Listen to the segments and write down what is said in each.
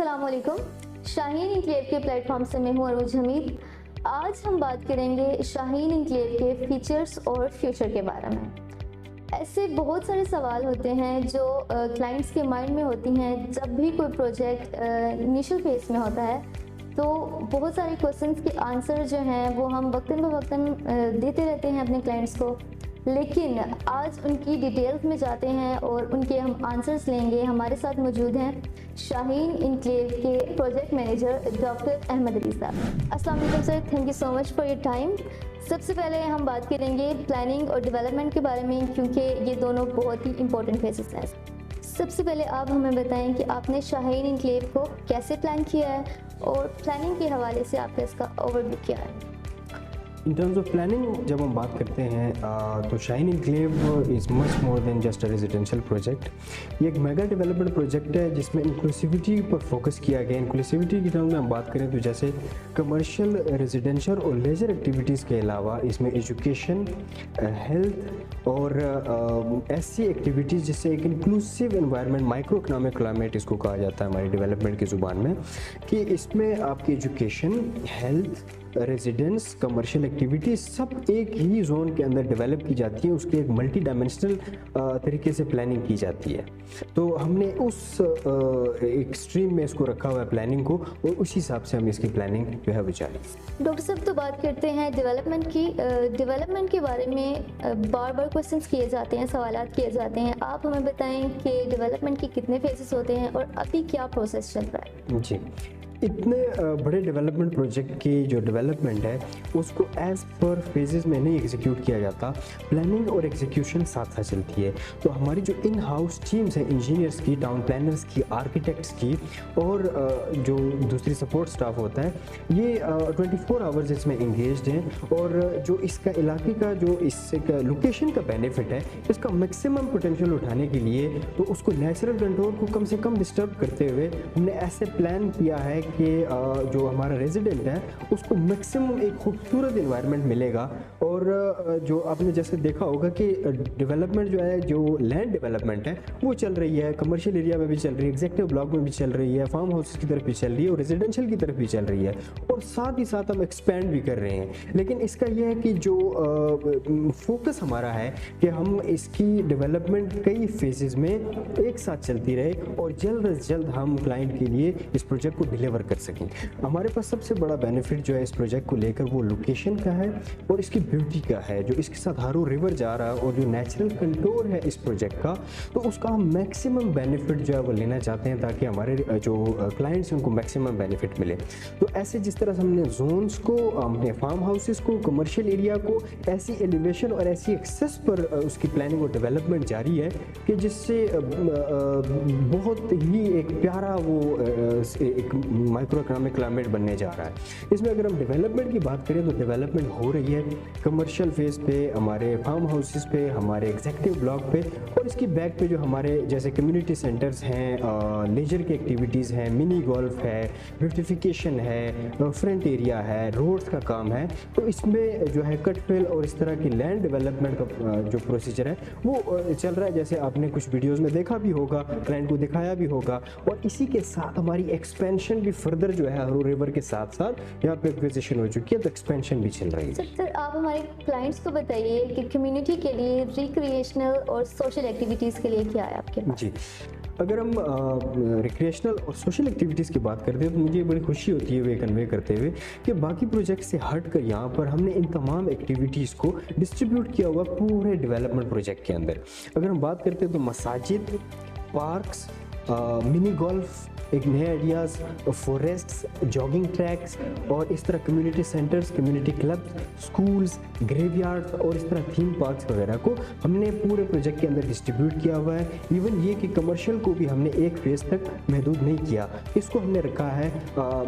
अस्सलाम वालेकुम। शाहीन इनक्लेव के प्लेटफॉर्म से मैं हूँ अरूज हमीद। आज हम बात करेंगे शाहीन इनक्लेव के फीचर्स और फ्यूचर के बारे में। ऐसे बहुत सारे सवाल होते हैं जो क्लाइंट्स के माइंड में होती हैं जब भी कोई प्रोजेक्ट इनिशियल फेज में होता है। तो बहुत सारे क्वेश्चंस के आंसर जो हैं वो हम वक्तन ब वक्तन देते रहते हैं अपने क्लाइंट्स को, लेकिन आज उनकी डिटेल्स में जाते हैं और उनके हम आंसर्स लेंगे। हमारे साथ मौजूद हैं शाहीन इनक्लेव के project manager doctor Ahmed Ali साहब। अस्सलाम वालेकुम sir, thank you so much for your time. सबसे पहले हम बात करेंगे प्लानिंग और डेवलपमेंट के बारे में, क्योंकि ये दोनों बहुत ही इंपॉर्टेंट फेजेस हैं। सबसे पहले आप हमें बताएं कि आपने शाहीन इनक्लेव को कैसे प्लान किया है और प्लानिंग के हवाले से आपका इसका ओवरव्यू क्या है। इन टर्म्स ऑफ प्लानिंग जब हम बात करते हैं तो Shaheen enclave is much more than just a residential project. ये एक मेगा डेवलपमेंट प्रोजेक्ट है जिसमें इंक्लूसिविटी पर फोकस किया गया। इंक्लूसिविटी की टर्म्स में हम बात करें तो जैसे कमर्शियल, रेजिडेंशियल और लेजर एक्टिविटीज़ के अलावा इसमें एजुकेशन, हेल्थ और ऐसी एक्टिविटीज़ जिससे एक inclusive environment, micro economic climate इसको कहा जाता है हमारी डेवलपमेंट की ज़ुबान में, कि इसमें आपकी education, health, residence, commercial activity सब एक ही जोन के अंदर डेवलप की जाती है। उसकी एक मल्टी डायमेंशनल तरीके से प्लानिंग की जाती है। तो हमने उस एक स्ट्रीम में इसको रखा हुआ है प्लानिंग को, और उसी हिसाब से हम इसकी प्लानिंग जो है विचार। डॉक्टर साहब, तो बात करते हैं डेवलपमेंट की। डेवलपमेंट के बारे में बार बार क्वेश्चंस किए जाते हैं, सवालात किए जाते हैं। आप हमें बताएं कि डेवलपमेंट के कितने फेजेस होते हैं और अभी क्या प्रोसेस चल रहा है। जी, इतने बड़े डेवलपमेंट प्रोजेक्ट की जो डेवलपमेंट है उसको एज पर फेजेस में नहीं एग्जीक्यूट किया जाता। प्लानिंग और एग्जीक्यूशन साथ साथ चलती है। तो हमारी जो इन हाउस टीम्स हैं, इंजीनियर्स की, टाउन प्लानर्स की, आर्किटेक्ट्स की और जो दूसरी सपोर्ट स्टाफ होता है, ये 24 आवर्स इसमें इंगेज्ड हैं। और जो इसका इलाके का जो इसका लोकेशन का बेनिफिट है, इसका मैक्सिमम पोटेंशियल उठाने के लिए तो उसको नेचुरल कंट्रोल को कम से कम डिस्टर्ब करते हुए हमने ऐसे प्लान किया है कि जो हमारा रेजिडेंट है उसको मैक्सिमम एक खूबसूरत इन्वायरमेंट मिलेगा। और जो आपने जैसे देखा होगा कि डेवलपमेंट जो है, जो लैंड डेवलपमेंट है वो चल रही है, कमर्शियल एरिया में भी चल रही है, एग्जेक्टिव ब्लॉक में भी चल रही है, फार्म हाउस की तरफ भी चल रही है और रेजिडेंशियल की तरफ भी चल रही है, और साथ ही साथ हम एक्सपेंड भी कर रहे हैं। लेकिन इसका यह है कि जो फोकस हमारा है कि हम इसकी डेवलपमेंट कई फेजेस में एक साथ चलती रहे और जल्द अज जल्द हम क्लाइंट के लिए इस प्रोजेक्ट को डिलीवर कर सकें। हमारे पास सबसे बड़ा बेनिफिट जो है इस प्रोजेक्ट को लेकर वो लोकेशन का है और इसकी ब्यूटी का है। जो इसके साथ हारू रिवर जा रहा है और जो नेचुरल कंटूर है इस प्रोजेक्ट का, तो उसका हम मैक्सिमम बेनिफिट जो है वो लेना चाहते हैं ताकि हमारे जो क्लाइंट्स हैं उनको मैक्सिमम बेनिफिट मिले। तो ऐसे जिस तरह से हमने जोन्स को, हमने फार्म हाउसेस को, कमर्शियल एरिया को ऐसी एलिवेशन और ऐसी एक्सेस पर उसकी प्लानिंग और डेवलपमेंट जारी है कि जिससे बहुत ही एक प्यारा वो एक माइक्रो इकोनॉमिक क्लाइमेट बनने जा रहा है। इसमें अगर हम डेवलपमेंट की बात करें तो डेवलपमेंट हो रही है कमर्शियल फेज पे, हमारे फार्म हाउसेस पे, हमारे एग्जेक्टिव ब्लॉक पे, और इसकी बैक पे जो हमारे जैसे कम्युनिटी सेंटर्स हैं, लेजर की एक्टिविटीज़ हैं, मिनी गोल्फ है, ब्यूटिफिकेशन है, फ्रंट एरिया है, रोड्स का काम है। तो इसमें जो है कटफिल और इस तरह की लैंड डेवलपमेंट का जो प्रोसीजर है वो चल रहा है, जैसे आपने कुछ वीडियोस में देखा भी होगा, क्लाइंट को दिखाया भी होगा। और इसी के साथ हमारी एक्सपेंशन भी फर्दर जो है हारू रिवर के साथ साथ यहाँ पे एक्विजिशन हो चुकी है, तो एक्सपेंशन भी चल रही है। सर, आप हमारे क्लाइंट्स को बताइए कि कम्युनिटी के लिए रिक्रिएशनल और सोशल एक्टिविटीज़ के लिए क्या है आपके पास। जी, अगर हम रिक्रिएशनल और सोशल एक्टिविटीज़ की बात करते हैं तो मुझे बड़ी खुशी होती है वे कन्वे करते हुए कि बाकी प्रोजेक्ट से हट कर यहाँ पर हमने इन तमाम एक्टिविटीज़ को डिस्ट्रीब्यूट किया हुआ पूरे डेवलपमेंट प्रोजेक्ट के अंदर। अगर हम बात करते हैं तो मसाजिद, पार्क्स, मिनी गोल्फ, एक नए आइडियाज़, फॉरेस्ट्स, जॉगिंग ट्रैक्स और इस तरह community centres, community clubs, schools, graveyards और इस तरह थीम पार्क्स वगैरह को हमने पूरे प्रोजेक्ट के अंदर डिस्ट्रीब्यूट किया हुआ है। इवन ये कि कमर्शियल को भी हमने एक फेज़ तक महदूद नहीं किया, इसको हमने रखा है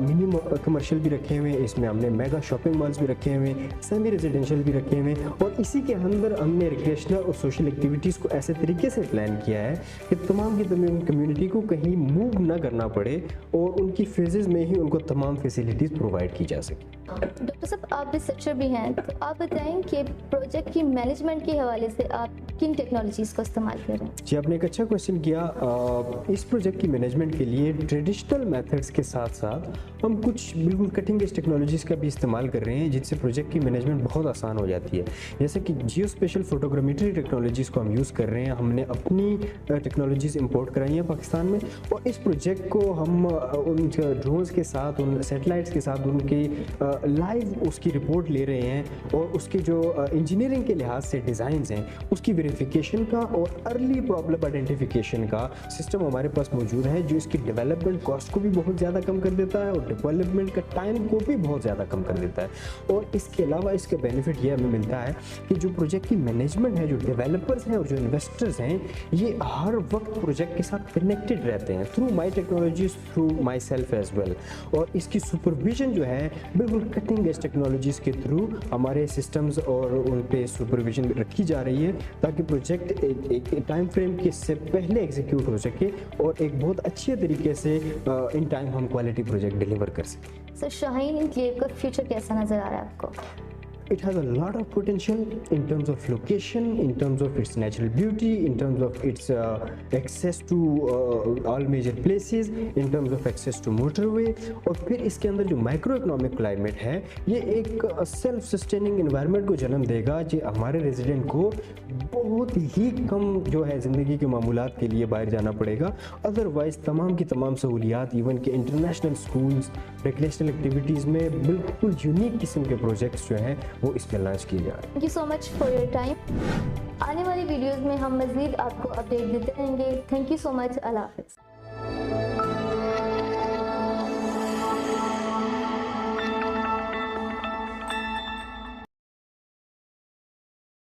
मिनी कमर्शियल भी रखे हुए हैं, इसमें हमने मेगा शॉपिंग मॉल्स भी रखे हुए हैं, सेमी रेजिडेंशियल भी रखे हुए हैं, और इसी के अंदर हमने रिक्रिएशनल और सोशल एक्टिविटीज़ को ऐसे तरीके से प्लान किया है कि तमाम की तमाम कम्युनिटी को कहीं मूव ना करना पड़े और उनकी फेजेस में ही उनको तमाम फैसिलिटीज़ प्रोवाइड की जा सके। डॉक्टर साहब, आप रिसर्चर भी हैं, तो आप बताएं कि प्रोजेक्ट की मैनेजमेंट के हवाले से आप किन टेक्नोलॉजीज़ को इस्तेमाल कर रहे हैं? जी, आपने एक अच्छा क्वेश्चन किया। इस प्रोजेक्ट की मैनेजमेंट के लिए ट्रेडिशनल मेथड्स के साथ साथ हम कुछ बिल्कुल कटिंग एज टेक्नोलॉजीज़ का भी इस्तेमाल कर रहे हैं, जिससे प्रोजेक्ट की मैनेजमेंट बहुत आसान हो जाती है। जैसे कि जियो स्पेशल फोटोग्रामेट्री टेक्नोलॉजीज़ को हम यूज़ कर रहे हैं। हमने अपनी टेक्नोलॉजीज़ इंपोर्ट कराई हैं पाकिस्तान में, और इस प्रोजेक्ट को हम उन ड्रोन्स के साथ, उन सैटेलाइट्स के साथ उनकी लाइव उसकी रिपोर्ट ले रहे हैं, और उसके जो इंजीनियरिंग के लिहाज से डिज़ाइंस हैं उसकी वेरिफिकेशन का और अर्ली प्रॉब्लम आइडेंटिफिकेशन का सिस्टम हमारे पास मौजूद है, जो इसकी डेवलपमेंट कॉस्ट को भी बहुत ज़्यादा कम कर देता है और डेवलपमेंट का टाइम को भी बहुत ज़्यादा कम कर देता है। और इसके अलावा इसका बेनिफिट ये हमें मिलता है कि जो प्रोजेक्ट की मैनेजमेंट है, जो डेवलपर्स हैं और जो इन्वेस्टर्स हैं, ये हर वक्त प्रोजेक्ट के साथ कनेक्टेड रहते हैं through my technologies, through myself as well. और इसकी सुपरविजन जो है बिल्कुल कटिंग एज टेक्नोलॉजीज़ के थ्रू हमारे सिस्टम्स और उन पे सुपरविजन रखी जा रही है, ताकि प्रोजेक्ट एक टाइम फ्रेम के से पहले एग्जीक्यूट हो सके और एक बहुत अच्छे तरीके से इन टाइम हम क्वालिटी प्रोजेक्ट डिलीवर कर सकें। सर, शाहीन एन्क्लेव का फ्यूचर कैसा नज़र आ रहा है आपको? It has a lot of potential in terms of location, in terms of its natural beauty, in terms of its access to all major places, in terms of access to motorway, और फिर इसके अंदर जो micro economic climate है, ये एक self sustaining environment को जन्म देगा, जो हमारे रेजिडेंट को बहुत ही कम जो है ज़िंदगी के मामूलात के लिए बाहर जाना पड़ेगा। अदरवाइज़ तमाम की तमाम सहूलियात, इवन के इंटरनेशनल स्कूल्स, रिक्रिएशनल एक्टिविटीज़ में बिल्कुल यूनिक किस्म के प्रोजेक्ट्स जो हैं वो इसमें लॉन्च किए जा रहे हैं। Thank you so much for your time. आने वाली वीडियोज़ में हम मज़ीद आपको अपडेट देते रहेंगे। Thank you so much. अल्लाह हाफ़िज़।